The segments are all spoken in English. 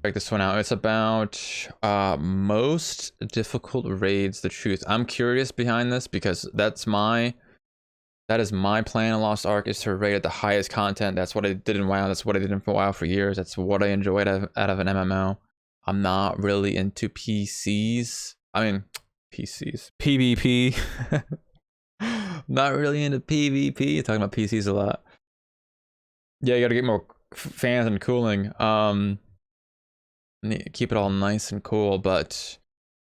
Check this one out. It's about most difficult raids to choose. I'm curious behind this because that is my plan in Lost Ark, is to raid at the highest content. That's what I did in WoW. That's what I did in WoW for years. That's what I enjoyed out of an MMO. I'm not really into PCs. I mean, PCs. PvP. Not really into PvP. Talking about PCs a lot. Yeah, you gotta get more fans and cooling. Keep it all nice and cool, but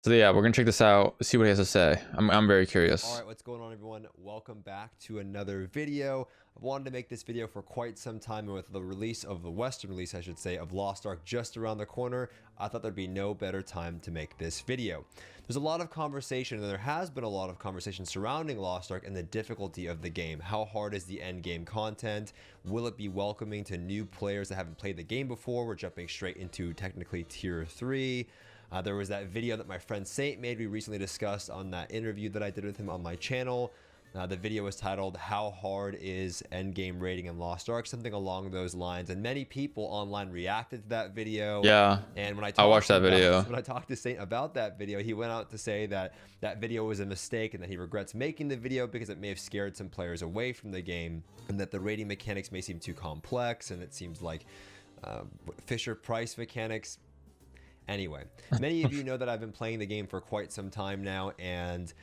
so yeah, we're gonna check this out, see what he has to say. I'm very curious. All right, what's going on, everyone? Welcome back to another video. I wanted to make this video for quite some time, and with the release of the Western release, I should say, of Lost Ark just around the corner, I thought there'd be no better time to make this video. There's a lot of conversation, and there has been a lot of conversation surrounding Lost Ark and the difficulty of the game. How hard is the end game content? Will it be welcoming to new players that haven't played the game before? We're jumping straight into technically tier 3. There was that video that my friend Saint made, we recently discussed on that interview that I did with him on my channel. The video was titled, "How Hard is Endgame Raiding in Lost Ark?" Something along those lines. And many people online reacted to that video. Yeah, and when I watched that video. When I talked to Saint about that video, he went out to say that that video was a mistake and that he regrets making the video because it may have scared some players away from the game, and that the raiding mechanics may seem too complex, and it seems like Fisher-Price mechanics. Anyway, many of you know that I've been playing the game for quite some time now, and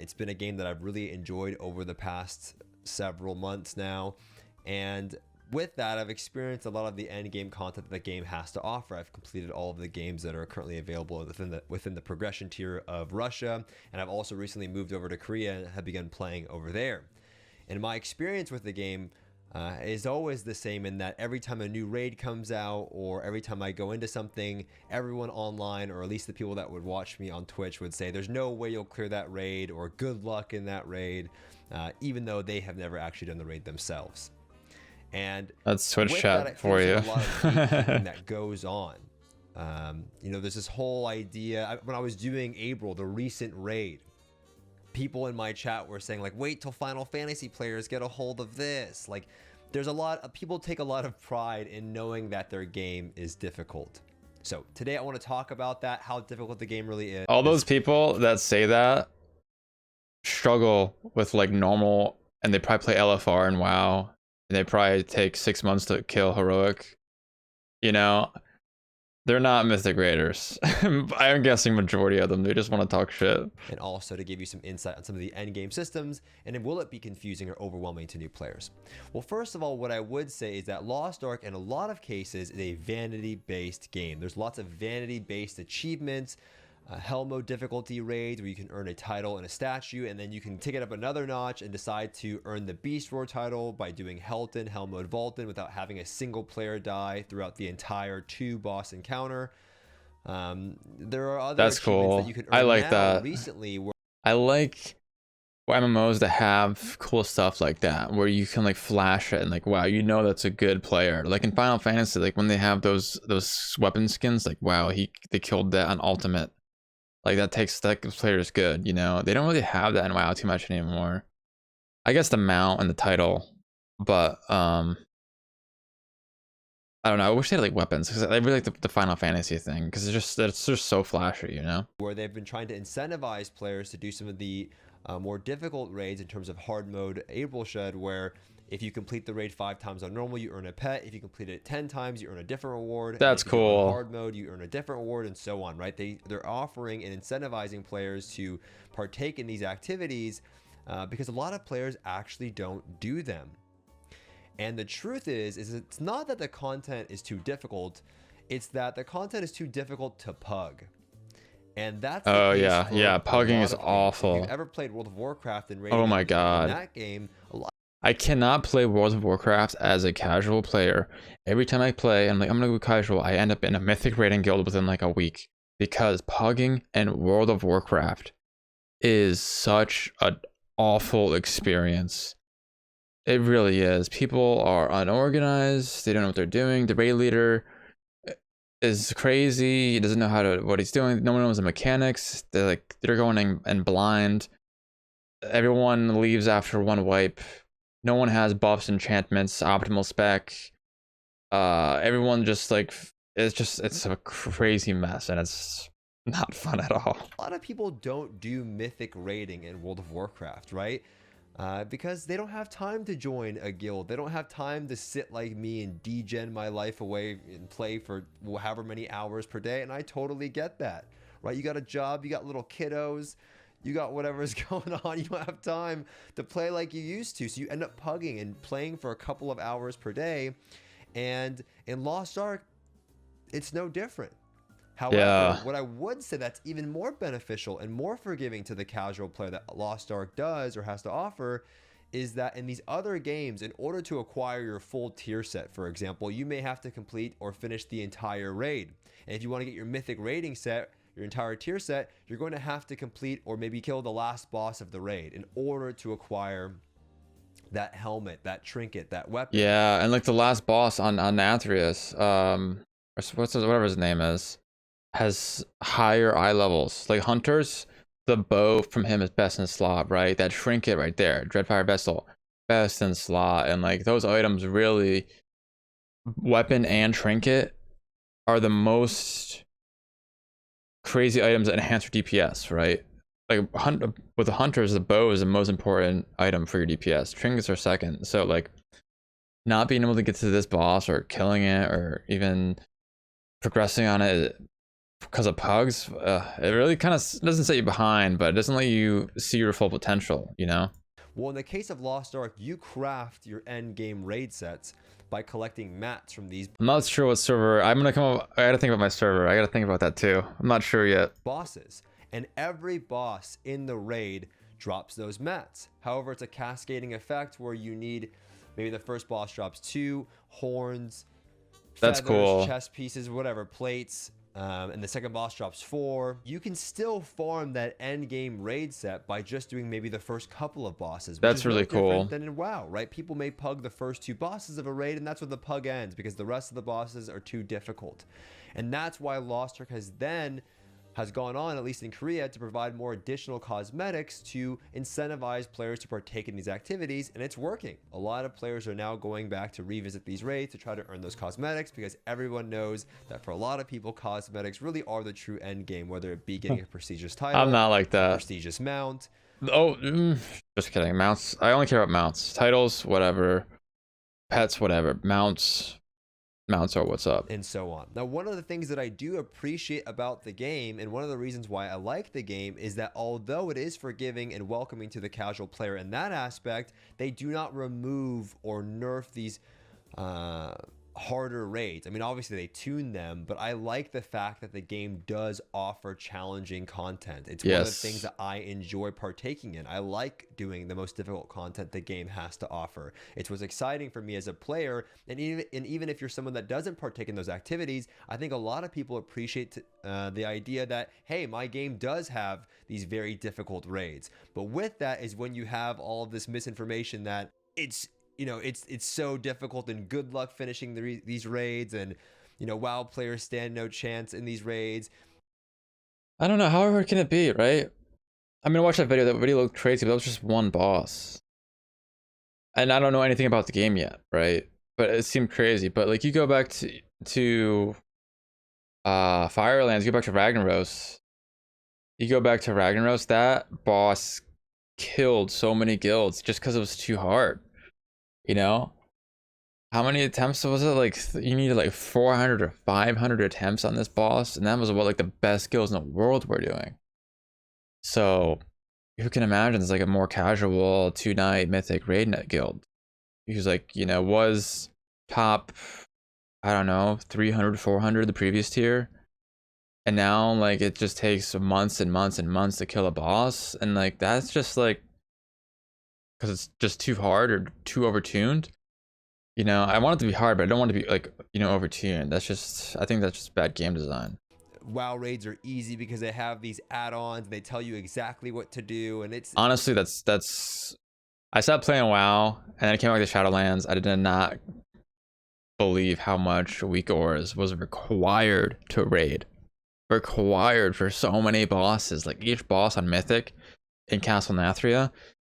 it's been a game that I've really enjoyed over the past several months now. And with that, I've experienced a lot of the end game content that the game has to offer. I've completed all of the games that are currently available within the progression tier of Russia, and I've also recently moved over to Korea and have begun playing over there. And my experience with the game is always the same, in that every time a new raid comes out, or every time I go into something, everyone online, or at least the people that would watch me on Twitch, would say there's no way you'll clear that raid, or good luck in that raid, even though they have never actually done the raid themselves. And that's Twitch chat for you. A lot of gatekeeping that goes on. You know, there's this whole idea. When I was doing April, the recent raid, people in my chat were saying, like, wait till Final Fantasy players get a hold of this. Like, there's a lot of people take a lot of pride in knowing that their game is difficult. So today I want to talk about that, how difficult the game really is. All those people that say that struggle with like normal, and they probably play LFR and WoW, and they probably take 6 months to kill heroic. You know, they're not mythic raiders. I'm guessing majority of them, they just want to talk shit. And also to give you some insight on some of the end game systems, and then will it be confusing or overwhelming to new players? Well, first of all, what I would say is that Lost Ark in a lot of cases is a vanity based game. There's lots of vanity based achievements, hell mode difficulty raids where you can earn a title and a statue, and then you can take it up another notch and decide to earn the Beast Roar title by doing Helton, hell mode Vaulton, without having a single player die throughout the entire 2 boss encounter. There are other achievements that you can earn. I like that. Recently, I like MMOs that have cool stuff like that, where you can like flash it and like, wow, you know that's a good player. Like in Final Fantasy, like when they have those weapon skins, like, wow, they killed that on Ultimate. Like that player is good, you know. They don't really have that in WoW too much anymore. I guess the mount and the title, but I don't know. I wish they had like weapons, because I really like the Final Fantasy thing, because it's just so flashy, you know. Where they've been trying to incentivize players to do some of the more difficult raids in terms of hard mode April Shed, where if you complete the raid 5 times on normal, you earn a pet. If you complete it 10 times, you earn a different reward. That's cool. On hard mode, you earn a different reward, and so on, right? They're offering and incentivizing players to partake in these activities because a lot of players actually don't do them. And the truth is it's not that the content is too difficult, it's that the content is too difficult to pug. And that's yeah, pugging is awful. If you've ever played World of Warcraft and raiding, oh my god, in that game, I cannot play World of Warcraft as a casual player. Every time I play, I'm like, I'm gonna go casual, I end up in a mythic raiding guild within like a week, because pugging in World of Warcraft is such an awful experience. It really is. People are unorganized, they don't know what they're doing. The raid leader is crazy, he doesn't know what he's doing. No one knows the mechanics. They're going in blind. Everyone leaves after one wipe. No one has buffs, enchantments, optimal spec. Everyone just like it's a crazy mess, and it's not fun at all. A lot of people don't do mythic raiding in World of Warcraft, right? Because they don't have time to join a guild. They don't have time to sit like me and degen my life away and play for however many hours per day. And I totally get that, right? You got a job, you got little kiddos, you got whatever's going on. You don't have time to play like you used to. So you end up pugging and playing for a couple of hours per day. And in Lost Ark, it's no different. However, what I would say that's even more beneficial and more forgiving to the casual player that Lost Ark does or has to offer is that in these other games, in order to acquire your full tier set, for example, you may have to complete or finish the entire raid. And if you want to get your mythic raiding set, your entire tier set, you're going to have to complete or maybe kill the last boss of the raid in order to acquire that helmet, that trinket, that weapon. Yeah, and like the last boss on enthusiast, whatever his name is, has higher eye levels. Like Hunters, the bow from him is best in slot, right? That trinket right there, Dreadfire Vessel, best in slot. And like those items really, weapon and trinket, are the most crazy items that enhance your DPS, right? Like with the Hunters, the bow is the most important item for your DPS. Trinkets are second. So like not being able to get to this boss or killing it or even progressing on it because of pugs, it really kind of doesn't set you behind, but it doesn't let you see your full potential, you know? Well, in the case of Lost Ark, you craft your end game raid sets by collecting mats from these I'm not sure what server. I'm gonna come up. I gotta think about my server. I gotta think about that too. I'm not sure yet. bosses. And every boss in the raid drops those mats. However, it's a cascading effect where you need, maybe the first boss drops 2 horns, That's feathers, cool. chest pieces, whatever, plates, and the second boss drops 4. You can still farm that end game raid set by just doing maybe the first couple of bosses. Which That's is really no different cool. than in WoW, right? People may pug the first 2 bosses of a raid, and that's where the pug ends because the rest of the bosses are too difficult. And that's why Lost Ark has gone on, at least in Korea, to provide more additional cosmetics to incentivize players to partake in these activities, and it's working. A lot of players are now going back to revisit these raids to try to earn those cosmetics because everyone knows that for a lot of people, cosmetics really are the true end game, whether it be getting a prestigious title, I'm not like that. prestigious mount. Oh, just kidding. Mounts. I only care about mounts. Titles, whatever. Pets, whatever. Mounts are what's up. And so on. Now, one of the things that I do appreciate about the game, and one of the reasons why I like the game, is that although it is forgiving and welcoming to the casual player in that aspect, they do not remove or nerf these harder raids. I mean, obviously they tune them, but I like the fact that the game does offer challenging content. It's one of the things that I enjoy partaking in. I like doing the most difficult content the game has to offer. It's what's exciting for me as a player, and even if you're someone that doesn't partake in those activities, I think a lot of people appreciate the idea that, hey, my game does have these very difficult raids. But with that is when you have all of this misinformation that it's so difficult and good luck finishing these raids, and WoW players stand no chance in these raids. I don't know. How hard can it be, right? I mean, I watched that video. That video looked crazy, but that was just one boss. And I don't know anything about the game yet, right? But it seemed crazy. But like, you go back to Firelands, you go back to Ragnaros. You go back to Ragnaros, that boss killed so many guilds just because it was too hard. You know, how many attempts was it? Like, you needed like 400 or 500 attempts on this boss, and that was what like the best skills in the world were doing. So you can imagine it's like a more casual 2-night mythic raid net guild. Who's like, was top, I don't know, 300, 400 the previous tier, and now like it just takes months and months and months to kill a boss, and like that's just like, because it's just too hard or too overtuned. I want it to be hard, but I don't want it to be like, overtuned. I think that's just bad game design. WoW raids are easy because they have these add-ons and they tell you exactly what to do, and it's honestly, that's I stopped playing WoW and then I came back to Shadowlands. I did not believe how much weak ores was required to raid. Required for so many bosses, like each boss on Mythic in Castle Nathria.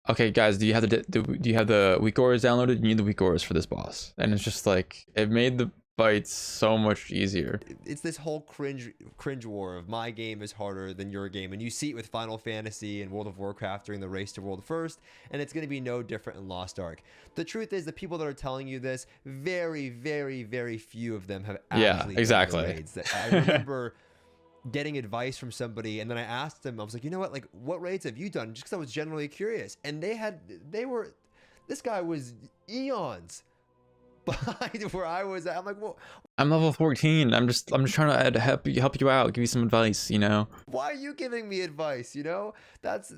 Okay, guys, do you have the weak ores downloaded? You need the weak ores for this boss, and it's just like, it made the fights so much easier. It's this whole cringe war of my game is harder than your game, and you see it with Final Fantasy and World of Warcraft during the race to world first, and it's going to be no different in Lost Ark. The truth is, the people that are telling you this, very, very, very few of them have actually done the raids. I remember getting advice from somebody, and then I asked them, I was like, you know what, like, what raids have you done? Just because I was generally curious, and this guy was eons behind where I was at. I'm like, well, I'm level 14. I'm just trying to help you out, give you some advice, you know. Why are you giving me advice? You know, that's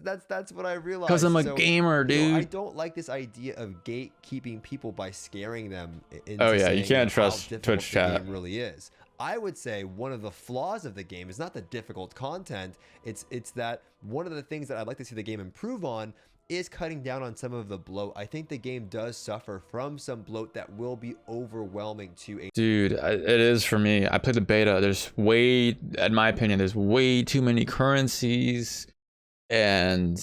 what I realized. Because I'm a gamer, dude. You know, I don't like this idea of gatekeeping people by scaring them into oh yeah, saying, you can't trust Twitch chat. The game really is. I would say one of the flaws of the game is not the difficult content. It's that one of the things that I'd like to see the game improve on is cutting down on some of the bloat. I think the game does suffer from some bloat that will be overwhelming to a dude. It is for me. I played the beta. In my opinion, there's way too many currencies. And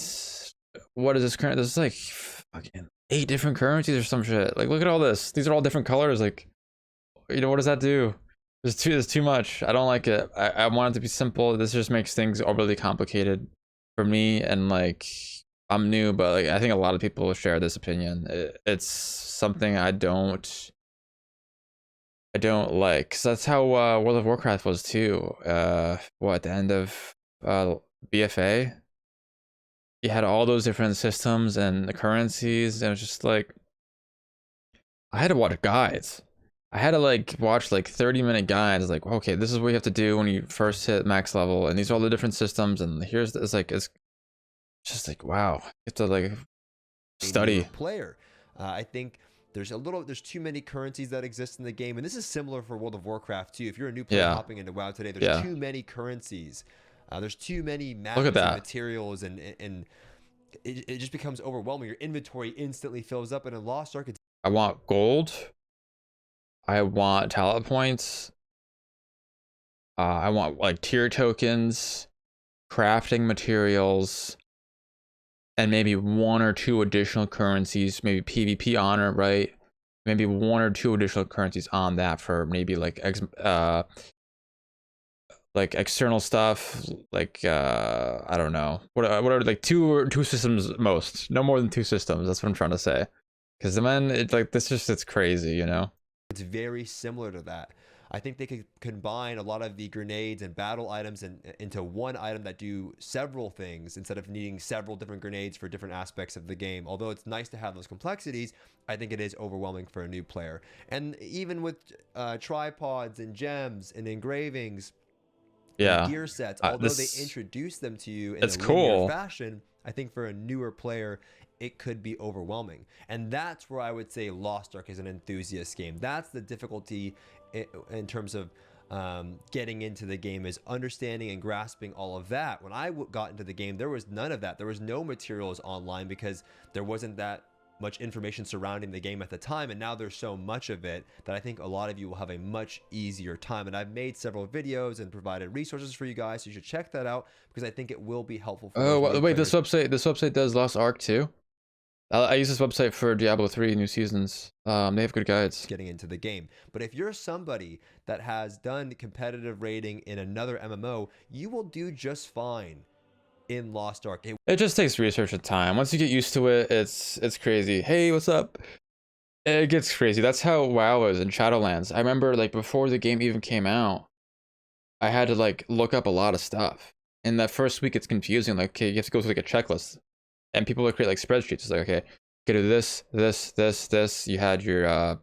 what is this current? There's like fucking 8 different currencies or some shit. Like, look at all this. These are all different colors. Like, you know, what does that do? There's too much. I don't like it. I want it to be simple. This just makes things overly complicated for me, and like, I'm new, but like, I think a lot of people share this opinion. It's something I don't like, because that's how World of Warcraft was too. At the end of BFA, you had all those different systems and the currencies, and it was just like, I had to watch guides. I had to like watch like 30-minute guides, like, okay, this is what you have to do when you first hit max level, and these are all the different systems, and here's it's just like, wow, you have to like study. Player, I think there's too many currencies that exist in the game, and this is similar for World of Warcraft too. If you're a new player hopping into WoW today, there's too many currencies. There's too many maps and materials, and it just becomes overwhelming. Your inventory instantly fills up, and in Lost Ark, I want gold. I want talent points. I want like tier tokens, crafting materials, and maybe 1 or 2 additional currencies, maybe PvP honor, right? Maybe 1 or 2 additional currencies on that for maybe like external stuff, like I don't know. What are like two systems most? No more than 2 systems. That's what I'm trying to say. Because then it's crazy, you know? It's very similar to that. I think they could combine a lot of the grenades and battle items into one item that do several things instead of needing several different grenades for different aspects of the game. Although it's nice to have those complexities, I think it is overwhelming for a new player. And even with tripods and gems and engravings, and gear sets, although they introduce them to you in a linear fashion, I think for a newer player, it could be overwhelming. And that's where I would say Lost Ark is an enthusiast game. That's the difficulty in terms of getting into the game, is understanding and grasping all of that. When I got into the game, there was none of that. There was no materials online because there wasn't that much information surrounding the game at the time, and now there's so much of it that I think a lot of you will have a much easier time. And I've made several videos and provided resources for you guys, so you should check that out because I think it will be helpful for wait, this website does Lost Ark too? I use this website for Diablo 3 new seasons. They have good guides. Getting into the game. But if you're somebody that has done competitive raiding in another MMO, you will do just fine in Lost Ark. It just takes research and time. Once you get used to it, it's crazy. Hey, what's up? It gets crazy. That's how WoW was in Shadowlands. I remember like before the game even came out, I had to like look up a lot of stuff. In that first week, it's confusing. Like, okay, you have to go through like a checklist. And people would create like spreadsheets. It's like, okay, you gotta do this, this, this, this. You had your, I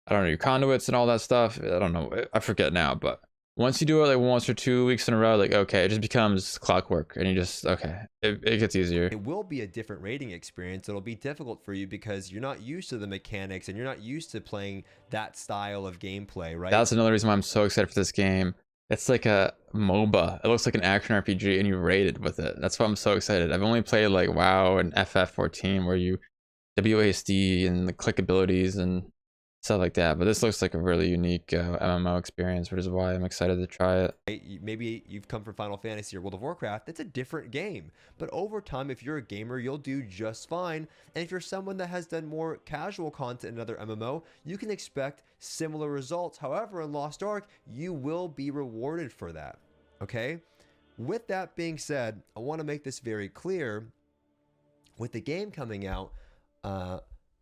don't know, your conduits and all that stuff. I don't know, I forget now. But once you do it like once or 2 weeks in a row, like, okay, it just becomes clockwork, and you just, okay, it gets easier. It will be a different raiding experience. It'll be difficult for you because you're not used to the mechanics and you're not used to playing that style of gameplay, right? That's another reason why I'm so excited for this game. It's like a MOBA. It looks like an action RPG, and you raided with it. That's why I'm so excited. I've only played like WoW and FF14, where you WASD and the click abilities, and stuff like that. But this looks like a really unique MMO experience, which is why I'm excited to try it. Maybe you've come from Final Fantasy or World of Warcraft. It's a different game, but over time, if you're a gamer, you'll do just fine. And if you're someone that has done more casual content in another MMO, you can expect similar results. However, in Lost Ark, you will be rewarded for that. Okay, with that being said, I want to make this very clear. With the game coming out,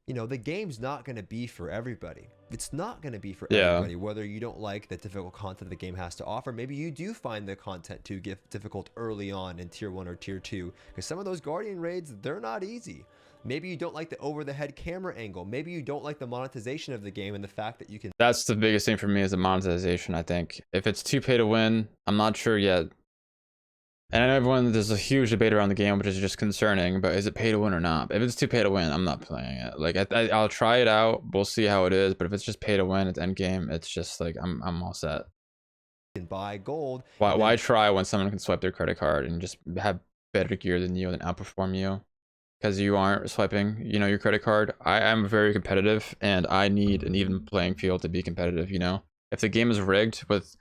you know, the game's not going to be for everybody. It's not going to be for everybody, whether you don't like the difficult content the game has to offer. Maybe you do find the content too difficult early on in tier 1 or tier 2, because some of those Guardian raids, they're not easy. Maybe you don't like the over-the-head camera angle. Maybe you don't like the monetization of the game and the fact that you can... That's the biggest thing for me, is the monetization, I think. If it's too pay to win, I'm not sure yet. And I know everyone, there's a huge debate around the game, which is just concerning, but is it pay to win or not? If it's too pay to win, I'm not playing it. Like, I'll try it out, we'll see how it is, but if it's just pay to win, it's end game, it's just like, I'm all set. Can buy gold. Why try when someone can swipe their credit card and just have better gear than you and outperform you? Because you aren't swiping, you know, your credit card. I am very competitive, and I need an even playing field to be competitive, you know? If the game is rigged with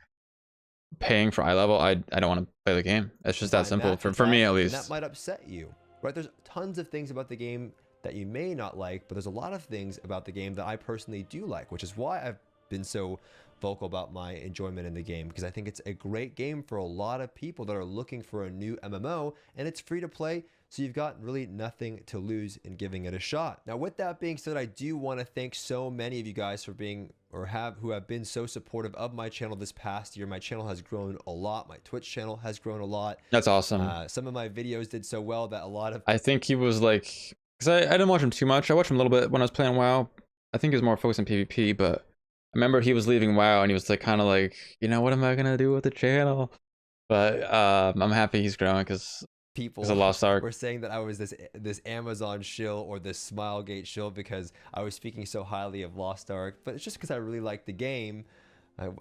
paying for eye level, I don't want to play the game. It's just that simple, for me at least. And that might upset you, right? There's tons of things about the game that you may not like, but there's a lot of things about the game that I personally do like, which is why I've been so vocal about my enjoyment in the game, because I think it's a great game for a lot of people that are looking for a new MMO, and it's free to play, so you've got really nothing to lose in giving it a shot. Now, with that being said, I do want to thank so many of you guys for being, or who have been so supportive of my channel this past year. My channel has grown a lot. My Twitch channel has grown a lot. That's awesome. Some of my videos did so well that a lot of... I think he was like, because I didn't watch him too much. I watched him a little bit when I was playing WoW. I think he was more focused on PvP, but I remember he was leaving WoW and he was like, kind of like, you know, what am I gonna do with the channel? But I'm happy he's growing, because people it's a Lost Ark. Were saying that I was this Amazon shill or this Smilegate shill because I was speaking so highly of Lost Ark, but it's just because I really like the game.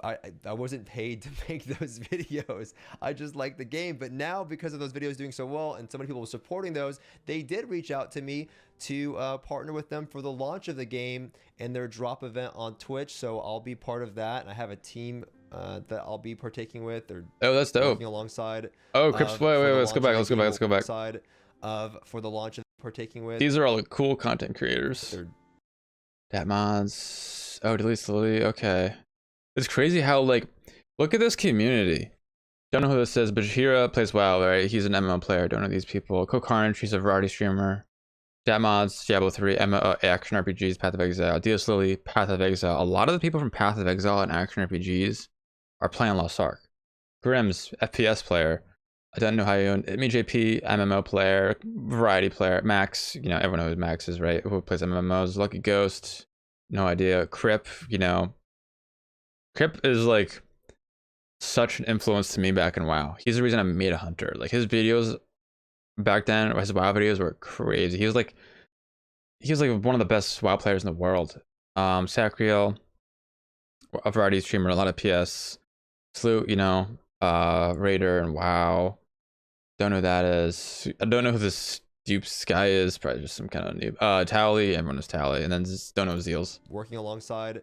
I wasn't paid to make those videos. I just like the game. But now, because of those videos doing so well and so many people supporting those, they did reach out to me to partner with them for the launch of the game and their drop event on Twitch. So I'll be part of that, and I have a team that I'll be partaking with. Or that's dope. Working alongside. Oh, Crips, wait, let's go back. Side of for the launch of partaking with. These are all the cool content creators. Dat mods. Oh, delete slowly. Okay. It's crazy how, like, look at this community. Don't know who this is, but Shira plays WoW, right? He's an MMO player. Don't know these people. Kokarn, she's a variety streamer. Dat mods, Diablo 3, action RPGs, Path of Exile. Dios Lily, Path of Exile. A lot of the people from Path of Exile and action RPGs are playing Lost Ark. Grimm's, FPS player. I don't know how you own JP, MMO player, variety player. Max, you know, everyone knows who Max is, right? Who plays MMOs. Lucky Ghost, no idea. Crip, you know. Crip is like such an influence to me back in WoW. He's the reason I made a hunter. Like, his videos back then, or his WoW videos, were crazy. He was like one of the best WoW players in the world. Sacriel, a variety streamer, a lot of PS. Sloot, you know, Raider and WoW. Don't know who that is. I don't know who this Stoopzz guy is. Probably just some kind of noob. Tally, everyone knows Tally, and then just don't know Zeals. Working alongside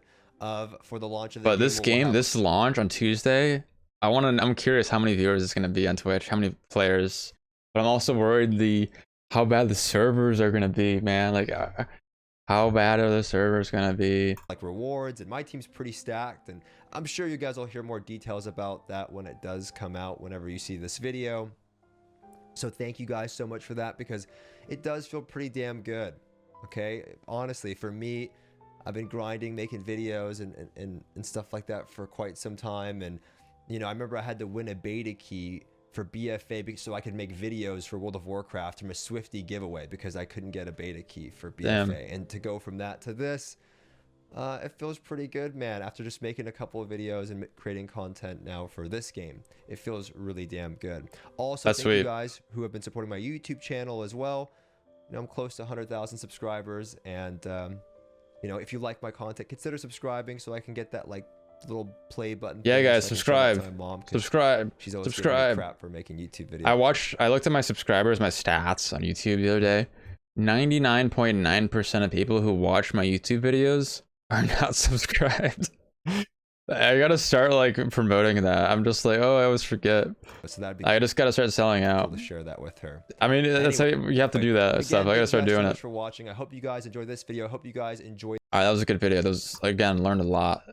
for the launch of the but this game, this launch on Tuesday, I'm curious how many viewers it's gonna be on Twitch, how many players. But I'm also worried how bad the servers are gonna be, man. Like, how bad are the servers gonna be? Like rewards, and my team's pretty stacked, and I'm sure you guys will hear more details about that when it does come out, whenever you see this video. So thank you guys so much for that, because it does feel pretty damn good. Okay, honestly, for me, I've been grinding, making videos and stuff like that for quite some time. And, you know, I remember I had to win a beta key for BFA so I could make videos for World of Warcraft from a Swifty giveaway, because I couldn't get a beta key for BFA. Damn. And to go from that to this, it feels pretty good, man. After just making a couple of videos and creating content now for this game, it feels really damn good. Also, thank you guys who have been supporting my YouTube channel as well. You know, I'm close to 100,000 subscribers, and you know, if you like my content, consider subscribing so I can get that like little play button. Yeah, guys, subscribe. My mom, subscribe. She's always giving me crap for making YouTube videos. I looked at my subscribers, my stats on YouTube the other day. 99.9% of people who watch my YouTube videos are not subscribed. I gotta start like promoting that. I'm just like, oh, I always forget. So that'd be I just gotta start selling cool out. to share that with her. I mean, that's how you have to do that stuff. I gotta start doing so it. much for watching. I hope you guys enjoyed this video. I hope you guys enjoyed. All right, that was a good video. That was, again, learned a lot.